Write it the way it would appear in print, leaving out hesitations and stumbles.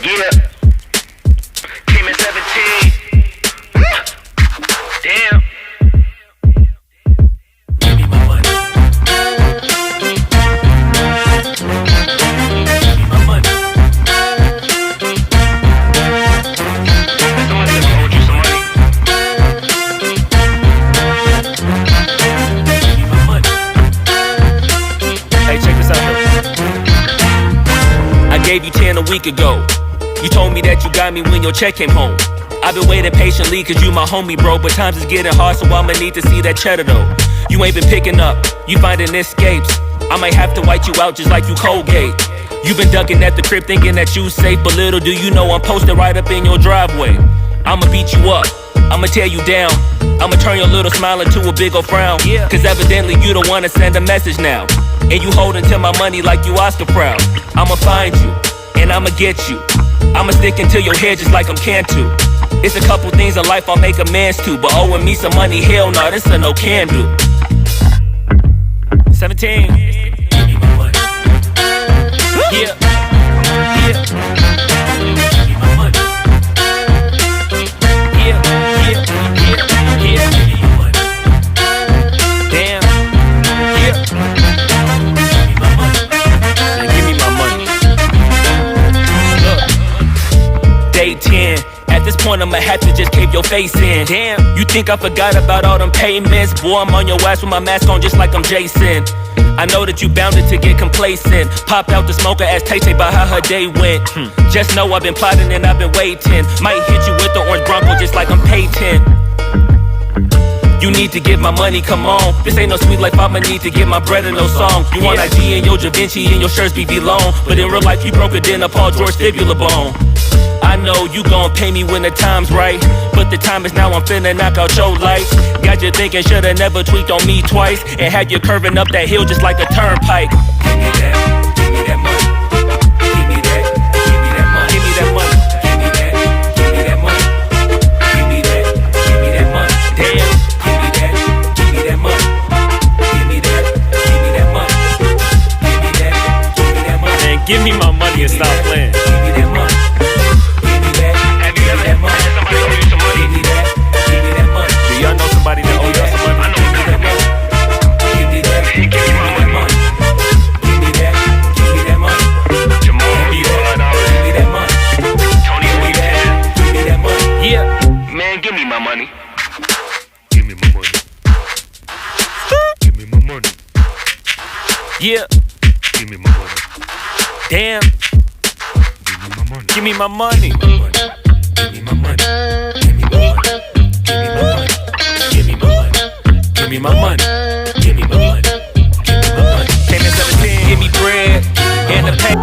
Yeah. Came in 17. Damn. Give me my money. Give me my money. Somebody let me hold you some money. Give me my money. Hey, check this out though. I gave you 10 a week ago. You told me that you got me when your check came home. I've been waiting patiently cause you my homie, bro. But times is getting hard, so I'ma need to see that cheddar though. You ain't been picking up, you finding escapes. I might have to white you out just like you Colgate. You been ducking at the crib thinking that you safe, but little do you know I'm posted right up in your driveway. I'ma beat you up, I'ma tear you down. I'ma turn your little smile into a big ol' frown. Cause evidently you don't wanna send a message now. And you holding to my money like you Oscar proud. I'ma find you, and I'ma get you. I'ma stick into your head just like I'm Cantu. It's a couple things in life I'll make amends to, but owing me some money, hell no, this a no can do. 17. Give me my money. Yeah. Yeah. Give me my money. Yeah. Yeah. Yeah. Yeah. Give me my money. Damn. Yeah. Give me my money. Now give me my money. Look. Day 10. At this point I'ma have to just cave your face in. Damn, you think I forgot about all them payments? Boy, I'm on your ass with my mask on just like I'm Jason. I know that you bounded to get complacent. Popped out the smoker, asked Tay-Tay about how her day went. Just know I've been plotting and I've been waiting. Might hit you with the orange Bronco just like I'm Peyton. You need to get my money, come on. This ain't no sweet life, I'ma need to get my bread and no song. You want IG and your Da Vinci and your shirts be long. But in real life you broke it in a Paul George fibula bone. I know you gon' pay me when the time's right, but the time is now, I'm finna knock out your lights. Got you thinking shoulda never tweaked on me twice, and had you curving up that hill just like a turnpike. Give me that, give me that money. Give me that, give me that money. Give me that money. Give me that, give me that money. Give me that, give me that money. Damn, give me that, give me that money. Give me that, give me that money. Give me that, give me that money. Man, give me my money and stop playing. Give me that money. Somebody that owe y'all some money. I know that money. Give me that. Give me my money. Give me that. Give me that money. Jamal, give me that money. Tony, give me that money. Yeah, man, give me my money. Give me my money. Give me my money. Yeah. Give me my money. Damn. Give me my money. Give me my money. Give me my money. Give me my money. Give me my money. Give me my money. Give me my money. Give me my money. Give me my money. Came in 17. Give me bread and the pay.